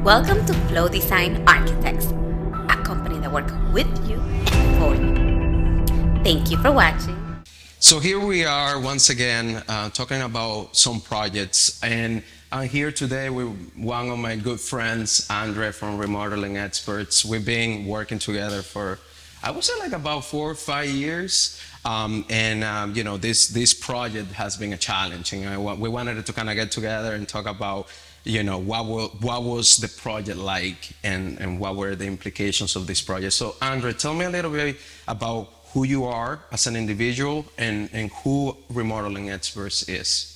Welcome to Flow Design Architects, a company that works with you for you. Thank you for watching. So here we are once again talking about some projects, and I'm here today with one of my good friends, Andre from Remodeling Experts. We've been working together for, I would say, like about 4 or 5 years. This project has been a challenge, and we wanted to kind of get together and talk about, what was the project like, and what were the implications of this project. So, Andre, tell me a little bit about who you are as an individual and who Remodeling Experts is.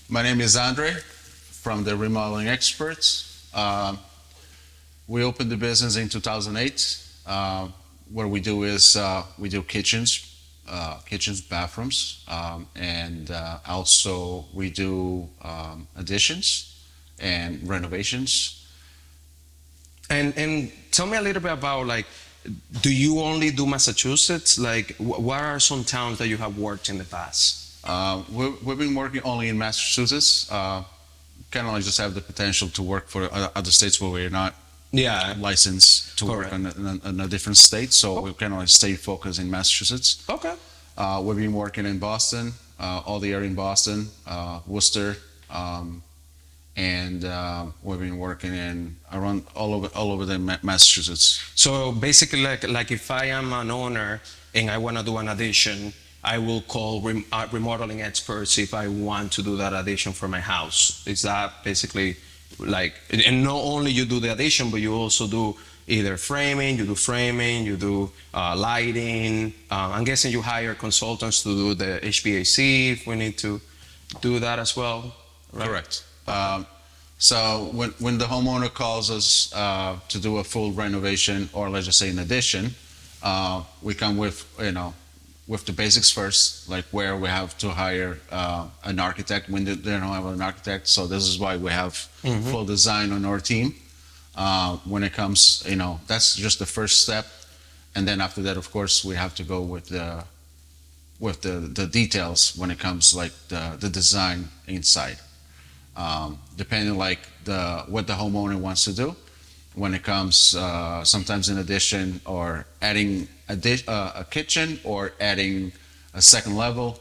My name is Andre from the Remodeling Experts. We opened the business in 2008. What we do is we do kitchens, bathrooms, and also we do additions and renovations. And tell me a little bit about, like, do you only do Massachusetts? Like, what are some towns that you have worked in the past? We've been working only in Massachusetts. Kind of like just have the potential to work for other states where we're not licensed to work in a different state. So we kind of like stay focused in Massachusetts. Okay. We've been working in Boston, all the area in Boston, Worcester, and we've been working in around all over the Massachusetts. So basically, like if I am an owner and I want to do an addition, I will call Remodeling Experts if I want to do that addition for my house. Is that basically like, and not only you do the addition, but you also do either framing, you do lighting. I'm guessing you hire consultants to do the HVAC if we need to do that as well, right? Correct. So when the homeowner calls us to do a full renovation, or let's just say an addition, we come with the basics first, like where we have to hire an architect when they don't have an architect. So this is why we have full design on our team. When it comes, that's just the first step, and then after that, of course, we have to go with the details when it comes like the design inside. Depending like what the homeowner wants to do. When it comes sometimes in addition or adding a kitchen or adding a second level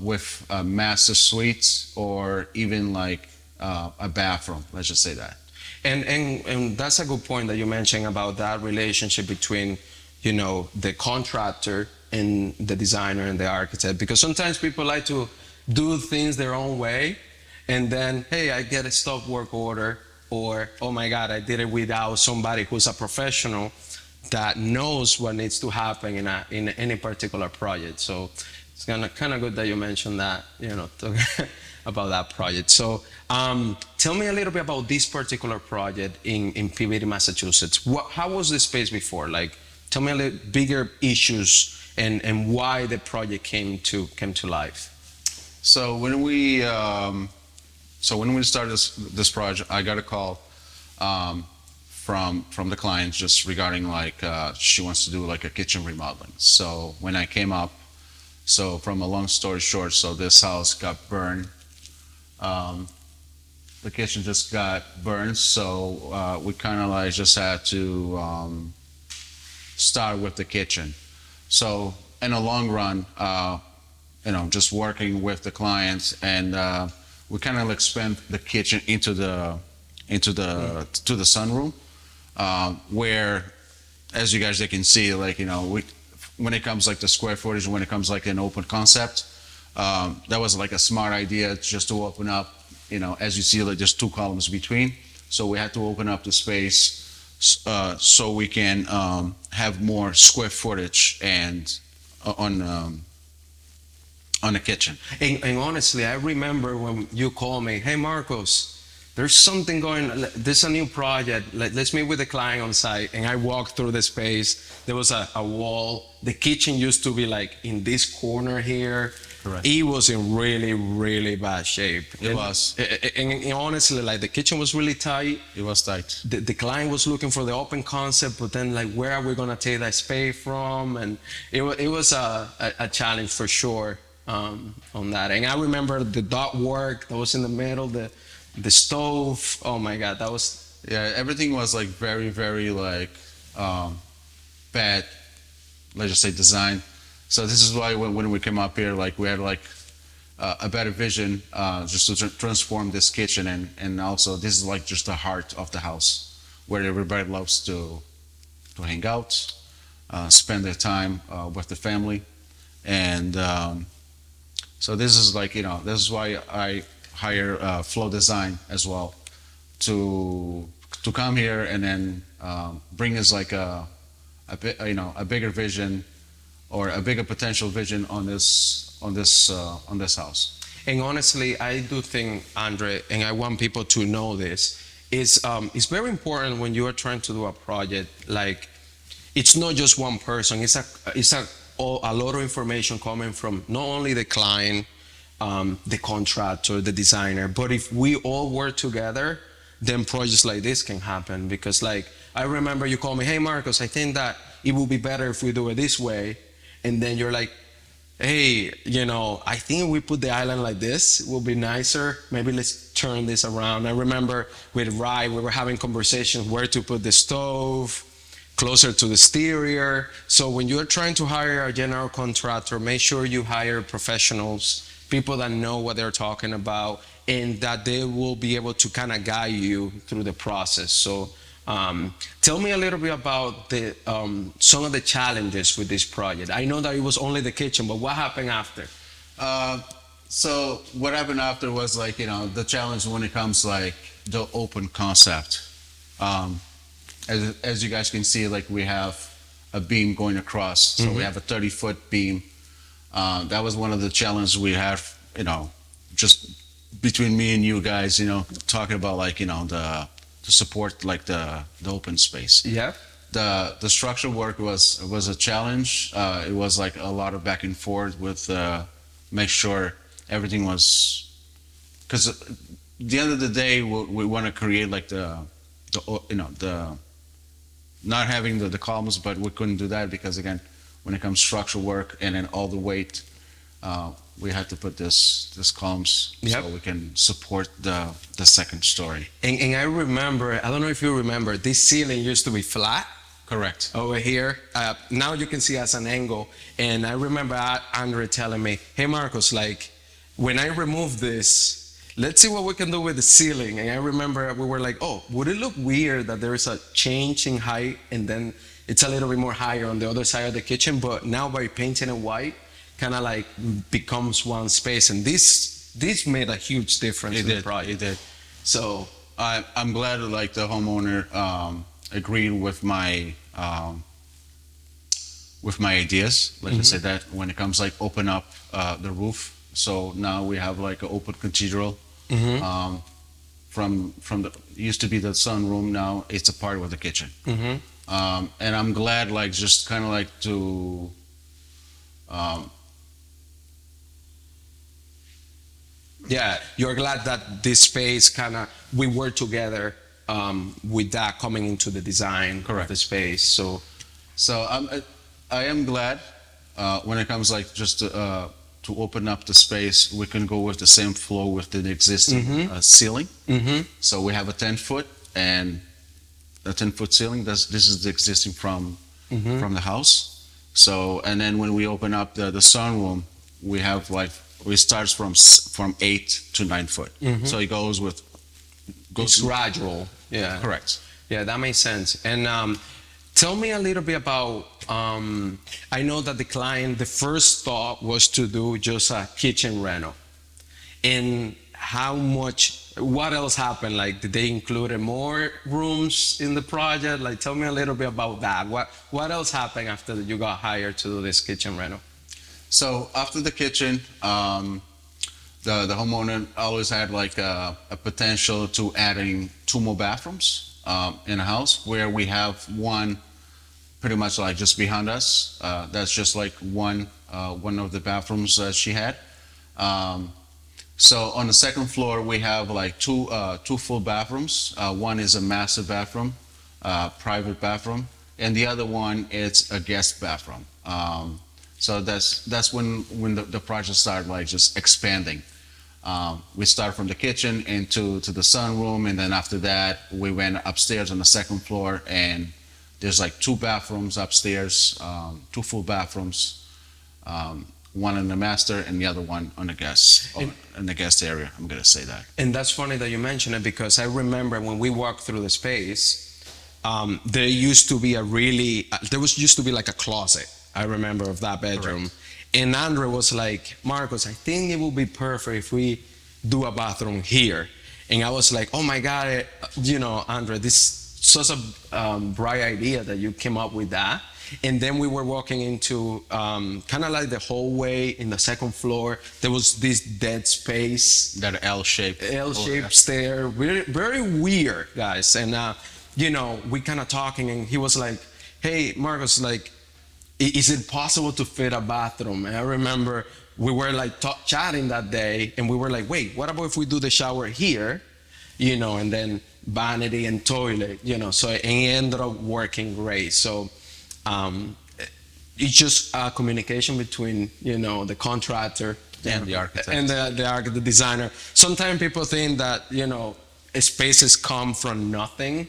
with a master suite or even like a bathroom, let's just say that. And that's a good point that you mentioned about that relationship between, the contractor and the designer and the architect, because sometimes people like to do things their own way, and then, hey, I get a stop work order, or, oh my God, I did it without somebody who's a professional that knows what needs to happen in any particular project. So it's kind of good that you mentioned that, about that project. So tell me a little bit about this particular project in Peabody, Massachusetts. How was the space before? Like, tell me a little bigger issues and why the project came to life. So when we started this project, I got a call from the client just regarding like she wants to do like a kitchen remodeling. So when I came up, so from a long story short, so this house got burned. The kitchen just got burned, so we kind of like just had to start with the kitchen. So in the long run, just working with the clients, and we kind of like expand the kitchen into the sunroom, where, as you guys can see, like when it comes like the square footage, when it comes like an open concept, that was like a smart idea just to open up. As you see, like there's 2 columns between, so we had to open up the space so we can have more square footage and on the kitchen. And honestly, I remember when you called me, hey Marcos, there's something going on, there's a new project, let's meet with the client on site. And I walked through the space, there was a wall, the kitchen used to be like in this corner here. Correct. It was in really, really bad shape. It was. And honestly, like the kitchen was really tight. It was tight. The client was looking for the open concept, but then like, where are we gonna take that space from? And it was a challenge for sure on that. And I remember the duct work that was in the middle, the the stove. Oh my God, that was Yeah, everything was like very, very like bad, let's just say design. So this is why when we came up here, like we had like a better vision just to transform this kitchen, and also this is like just the heart of the house where everybody loves to hang out, spend their time with the family, and so this is like this is why I hire Flow Design as well to come here and then bring us like a bigger vision or a bigger potential vision on this house. And honestly, I do think, Andre, and I want people to know this, is it's very important when you are trying to do a project. Like, it's not just one person. A lot of information coming from not only the client, the contractor, the designer, but if we all work together, then projects like this can happen. Because, like, I remember you called me, hey, Marcos, I think that it would be better if we do it this way. And then you're like, hey, I think we put the island like this, it will be nicer. Maybe let's turn this around. I remember with Rai, we were having conversations where to put the stove, closer to the exterior. So when you're trying to hire a general contractor, make sure you hire professionals, people that know what they're talking about, and that they will be able to kind of guide you through the process. So tell me a little bit about some of the challenges with this project. I know that it was only the kitchen, but what happened after? So what happened after was like the challenge when it comes like the open concept. As you guys can see, like we have a beam going across, so we have a 30-foot beam. That was one of the challenges we have, just between me and you guys, talking about like to support like the open space. Yeah. The structural work was a challenge. It was like a lot of back and forth with make sure everything was, because at the end of the day we want to create like the not having the columns, but we couldn't do that because again, when it comes structural work and then all the weight, we had to put this columns so we can support the second story. And I remember, I don't know if you remember, this ceiling used to be flat. Correct. Over here. Now you can see as an angle. And I remember Andre telling me, hey Marcos, like when I remove this, let's see what we can do with the ceiling. And I remember we were like, oh, would it look weird that there is a change in height and then it's a little bit more higher on the other side of the kitchen? But now by painting it white, kind of like becomes one space. And this made a huge difference in the project. It did. So I'm glad that like the homeowner agreed with my ideas. Like I said, that when it comes like open up the roof. So now we have like an open cathedral. From the used to be the sunroom, now it's a part of the kitchen. And I'm glad like just kind of like to yeah, you're glad that this space kind of we work together with that coming into the design of the space. So I am glad when it comes like just to open up the space, we can go with the same flow with the existing ceiling. So we have a 10-foot and a 10-foot ceiling. This is the existing from the house. So and then when we open up the sunroom, we have like we start from 8 to 9 foot. So it goes it's gradual. Yeah. Correct. Yeah, that makes sense. And tell me a little bit about, I know that the first thought was to do just a kitchen reno. And what else happened? Like, did they include more rooms in the project? Like, tell me a little bit about that. What else happened after you got hired to do this kitchen reno? So after the kitchen, the homeowner always had like a potential to adding 2 more bathrooms in a house, where we have one pretty much like just behind us. That's just like one of the bathrooms that she had. So on the second floor we have like two full bathrooms. One is a master bathroom, private bathroom, and the other one is a guest bathroom. So that's when the project started like just expanding. We started from the kitchen into the sunroom, and then after that, we went upstairs on the second floor, and there's like 2 bathrooms upstairs, 2 full bathrooms, one in the master and the other one on the guest, in the guest area. I'm gonna say that. And that's funny that you mention it, because I remember when we walked through the space, there used to be used to be like a closet. I remember of that bedroom. Correct. And Andre was like, Marcos, I think it would be perfect if we do a bathroom here. And I was like, oh my God, Andre, this is such a bright idea that you came up with that. And then we were walking into kind of like the hallway in the second floor. There was this dead space. That L-shaped. L-shaped stair. Very, very weird, guys. And, we kind of talking, and he was like, hey, Marcos, like, is it possible to fit a bathroom? And I remember we were like chatting that day, and we were like, wait, what about if we do the shower here, and then vanity and toilet, so it ended up working great. So it's just a communication between, the contractor And the architect. and the designer. Sometimes people think that, spaces come from nothing.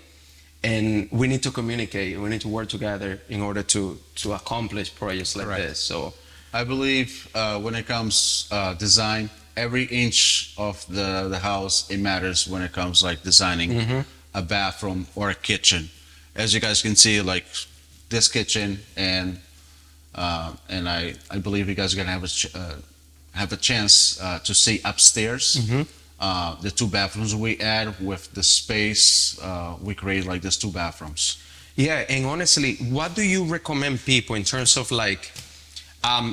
And we need to communicate. We need to work together in order to accomplish projects like Correct. this. So I believe when it comes design, every inch of the house, it matters when it comes like designing a bathroom or a kitchen. As you guys can see, like this kitchen, and I believe you guys are gonna have a chance to see upstairs. The 2 bathrooms we add with the space, we create like these 2 bathrooms. yeah, and honestly, what do you recommend people in terms of like?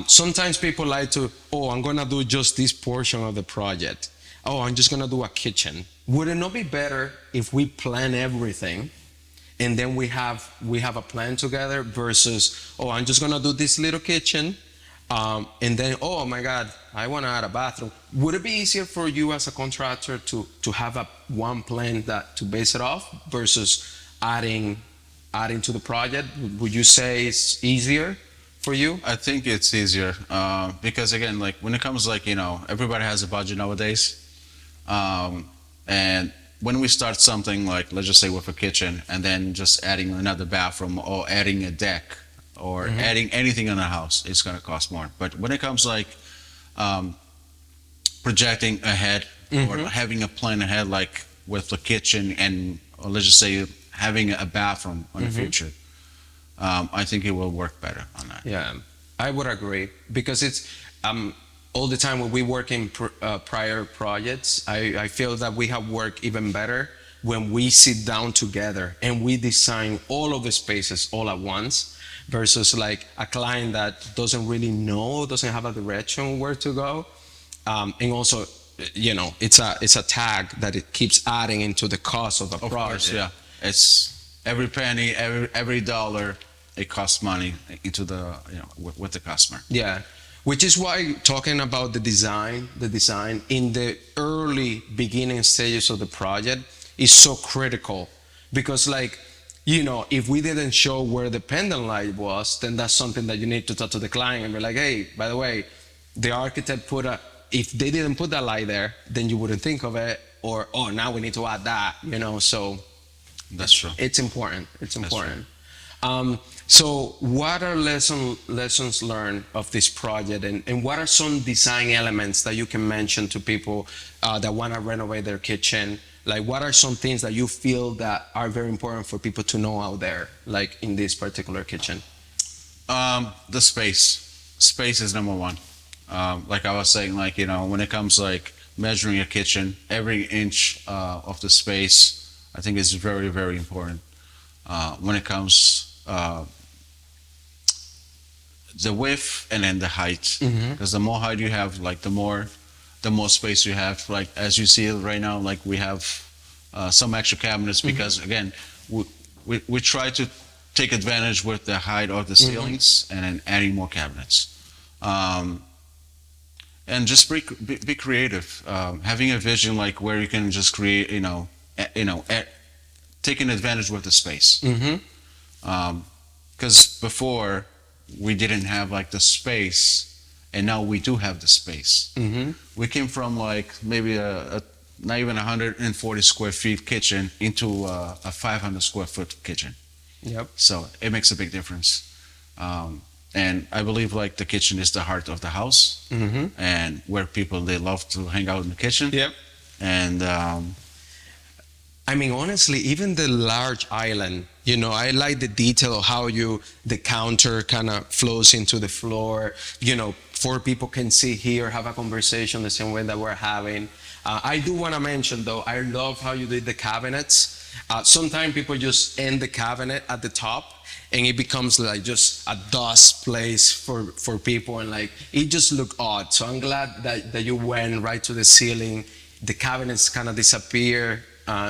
Sometimes people like to, I'm gonna do just this portion of the project. I'm just gonna do a kitchen. Would it not be better if we plan everything, and then we have a plan together versus, I'm just gonna do this little kitchen, and then, oh my God, I want to add a bathroom. Would it be easier for you as a contractor to have one plan to base it off versus adding to the project? Would you say it's easier for you? I think it's easier because again, like when it comes like, everybody has a budget nowadays. And when we start something like, let's just say with a kitchen, and then just adding another bathroom or adding a deck, or adding anything in the house, it's going to cost more. But when it comes like projecting ahead or having a plan ahead, like with the kitchen and, or let's just say having a bathroom in the future, I think it will work better on that. Yeah, I would agree, because it's all the time when we work in prior projects, I feel that we have worked even better when we sit down together and we design all of the spaces all at once, versus like a client that doesn't really know, doesn't have a direction where to go. And also, it's a tag that it keeps adding into the cost of the project. Course, yeah. It's every penny, every dollar, it costs money into the, with the customer. Yeah. Which is why talking about the design in the early beginning stages of the project is so critical, because like, if we didn't show where the pendant light was, then that's something that you need to talk to the client and be like, hey, by the way, the architect if they didn't put that light there, then you wouldn't think of it, or, now we need to add that, so That's true. it's important. It's important. So what are lessons learned of this project, and what are some design elements that you can mention to people that want to renovate their kitchen? Like, what are some things that you feel that are very important for people to know out there, like in this particular kitchen? The space is number one. Like I was saying, like, when it comes like measuring a kitchen, every inch of the space, I think is very, very important. When it comes the width and then the height, because the more height you have, like the more space you have. Like as you see right now, like we have some extra cabinets because again, we try to take advantage with the height of the ceilings and then adding more cabinets. And just be creative, having a vision like where you can just create, taking advantage with the space. Because before we didn't have like the space and now we do have the space. We came from like maybe a not even 140 square feet kitchen into a 500 square foot kitchen. Yep. So it makes a big difference. And I believe like the kitchen is the heart of the house, and where people they love to hang out in the kitchen. Yep. And I mean, honestly, even the large island, you know, I like the detail of how the counter kind of flows into the floor. You know, four people can sit here, have a conversation the same way that we're having. I do want to mention, though, I love how you did the cabinets. Sometimes people just end the cabinet at the top, and it becomes like just a dust place for people, and like it just look odd. So I'm glad that you went right to the ceiling. The cabinets kind of disappear,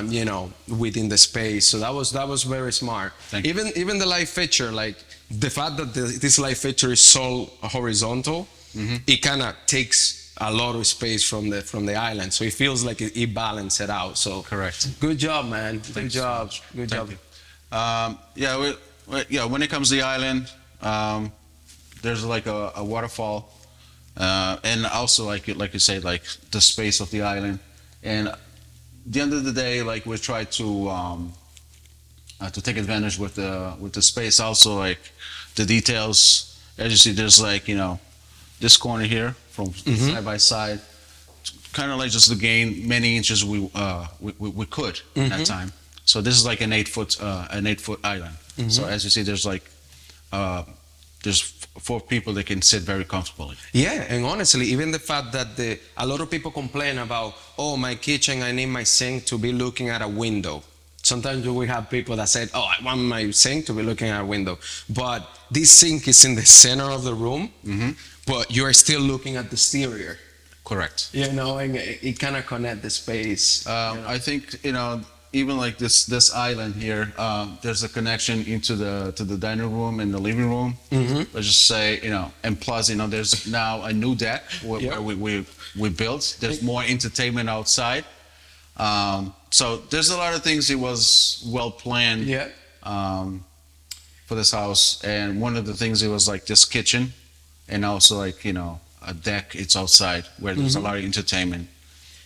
you know, within the space. So that was very smart. Thank you. Even the light fixture, like the fact that this light fixture is so horizontal, it kind of takes a lot of space from the island. So it feels like it balanced it out. So correct. Good job, man. Good job. Good job. Yeah, when it comes to the island, there's like a waterfall, and also like you say, like the space of the island. And at the end of the day, like we try to take advantage with the space. Also, like the details. As you see, there's like, you know, this corner here from side by side, kind of like just to gain many inches we could at that time. So this is like an 8 foot island. So as you see, there's like there's 4 people that can sit very comfortably. Yeah, and honestly, even the fact that a lot of people complain about, oh, my kitchen, I need my sink to be looking at a window. Sometimes we have people that say, oh, I want my sink to be looking at a window. But this sink is in the center of the room, but you are still looking at the exterior. Correct. You know, and it kind of connect the space. You know? I think, you know, even like this island here, there's a connection into the dining room and the living room. Let's just say, you know, and plus, you know, there's now a new deck where we built. There's more entertainment outside. So there's a lot of things. It was well planned. Yeah. For this house, and one of the things, it was like this kitchen, and also like, you know, a deck. It's outside where there's a lot of entertainment.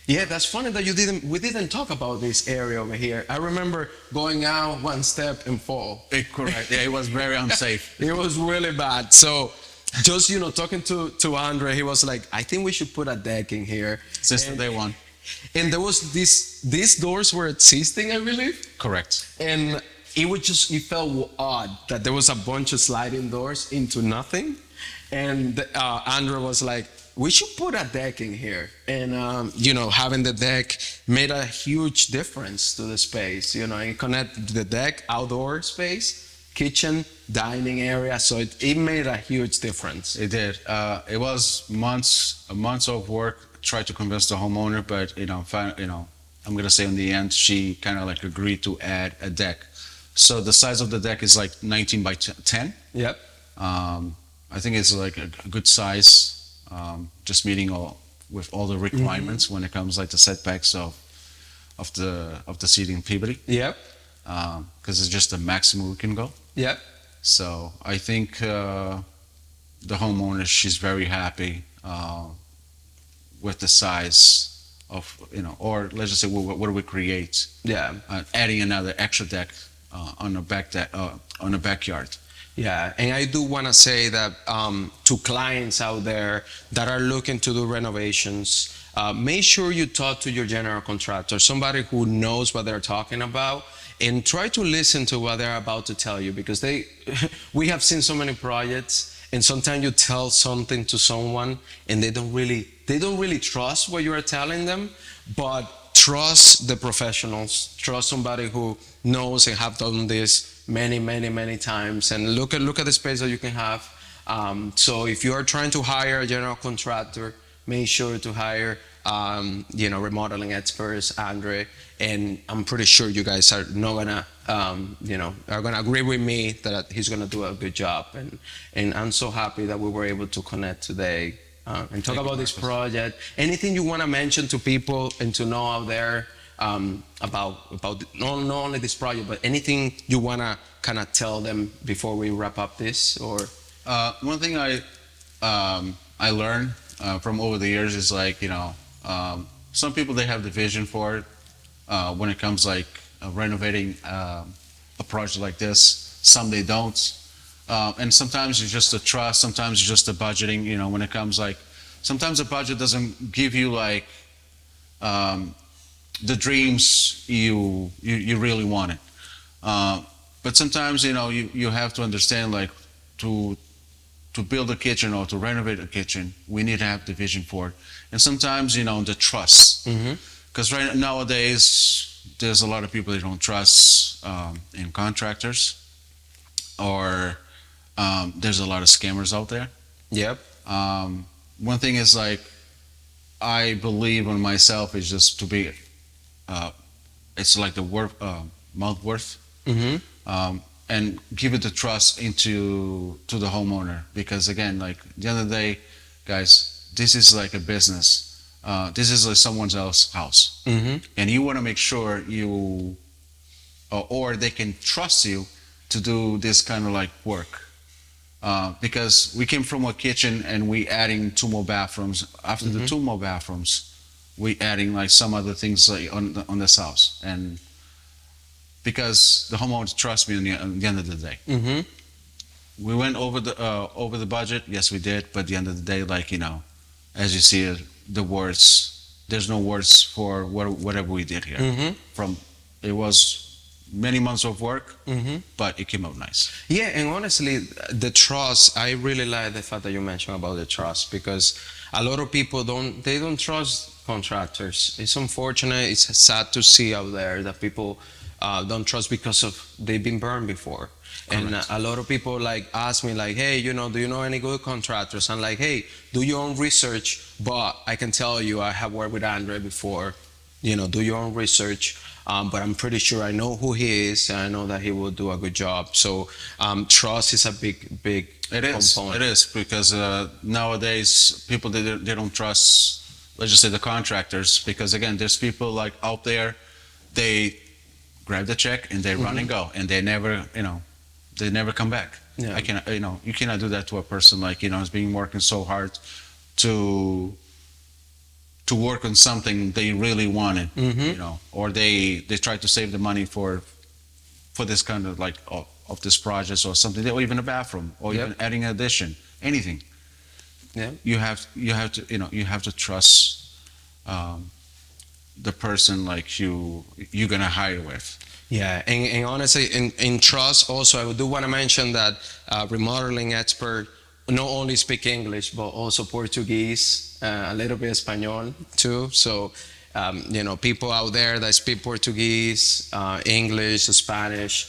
Yeah, that's funny that we didn't talk about this area over here. I remember going out one step and fall. Correct. Yeah, it was very unsafe. It was really bad. So just, you know, talking to Andre, he was like, I think we should put a deck in here. Since day one. And there was these doors were existing, I believe. Correct. And it felt odd that there was a bunch of sliding doors into nothing. And Andre was like, we should put a deck in here. And, you know, having the deck made a huge difference to the space, you know, and connect the deck, outdoor space, kitchen, dining area. So it made a huge difference. It did. It was months of work, tried to convince the homeowner, but, you know, I'm going to say in the end, she kind of like agreed to add a deck. So the size of the deck is like 19 by 10. Yep. I think it's like a good size. Just meeting with all the requirements when it comes like the setbacks of the seating Peabody. Yep. Because it's just the maximum we can go. Yep. So I think the homeowner, she's very happy with the size of, you know, or let's just say what do we create? Yeah. Adding another extra deck on the backyard. Yeah, and I do want to say that to clients out there that are looking to do renovations, make sure you talk to your general contractor, somebody who knows what they're talking about, and try to listen to what they're about to tell you, because we have seen so many projects, and sometimes you tell something to someone and they don't really trust what you are telling them, but trust the professionals, trust somebody who knows and have done this many times, and look at the space that you can have. So if you are trying to hire a general contractor, make sure to hire you know, remodeling experts, Andre, and I'm pretty sure you guys are not gonna you know, are gonna agree with me that he's gonna do a good job, and I'm so happy that we were able to connect today and talk about this project. Anything you want to mention to people and to know out there about not only this project, but anything you want to kind of tell them before we wrap up this? Or one thing I learned from over the years is like, some people, they have the vision for it when it comes like renovating a project like this. Some they don't. And sometimes it's just the trust, sometimes it's just the budgeting, when it comes like, sometimes the budget doesn't give you like the dreams you really wanted. But sometimes, you have to understand like to build a kitchen or to renovate a kitchen, we need to have the vision for it. And sometimes, the trust. Because right nowadays, there's a lot of people that don't trust in contractors, or there's a lot of scammers out there. Yep. One thing is like, I believe in myself is just to be, it's like the mouth worth. And give it the trust to the homeowner, because again, like at the end of the day, guys, this is like a business. This is like someone else's house, and you want to make sure you, or they can trust you to do this kind of like work. Because we came from a kitchen and we adding 2 more bathrooms. After the 2 more bathrooms, we adding like some other things like on this house, and because the homeowners trust me at the end of the day. We went over the budget, yes we did, but at the end of the day, like, as you see, the words, there's no words for whatever we did here. It was many months of work, but it came out nice. Yeah, and honestly, the trust, I really like the fact that you mentioned about the trust, because a lot of people don't trust contractors. It's unfortunate, it's sad to see out there that people don't trust because of they've been burned before. Correct. And a lot of people like ask me like, hey, do you know any good contractors? I'm like, hey, do your own research, but I can tell you I have worked with Andre before. Do your own research, but I'm pretty sure I know who he is, and I know that he will do a good job. So trust is a big component. It is, because nowadays people, they don't trust, let's just say, the contractors, because again, there's people like out there, they grab the check and they run and go, and they never come back. Yeah. I cannot, you cannot do that to a person like, has been working so hard to work on something they really wanted, or they try to save the money for this kind of like of this project or something, or even a bathroom, or even adding an addition, anything. Yeah, you have to trust the person like you're gonna hire with. Yeah, and honestly, in trust also, I do want to mention that remodeling expert not only speak English, but also Portuguese, a little bit Espanol too. So, people out there that speak Portuguese, English, Spanish,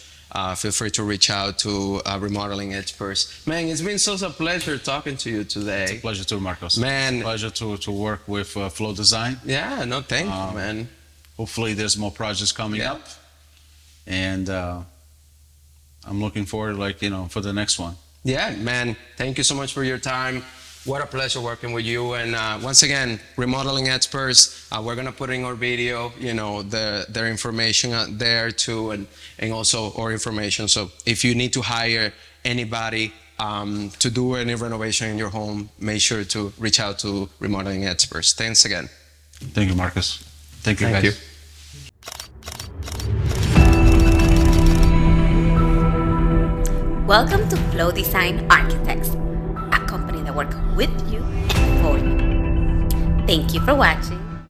feel free to reach out to remodeling experts. Man, it's been such a pleasure talking to you today. It's a pleasure too, Marcos. Man. It's a pleasure to work with Flow Design. Yeah, no, thank you, man. Hopefully there's more projects coming up. And I'm looking forward, for the next one. Yeah, man, thank you so much for your time. What a pleasure working with you. And once again, remodeling experts, we're going to put in our video, their information out there too, and also our information. So if you need to hire anybody to do any renovation in your home, make sure to reach out to remodeling experts. Thanks again. Thank you, Marcus. Thank you, guys. You. Welcome to Flow Design Architects, a company that works with you for you. Thank you for watching.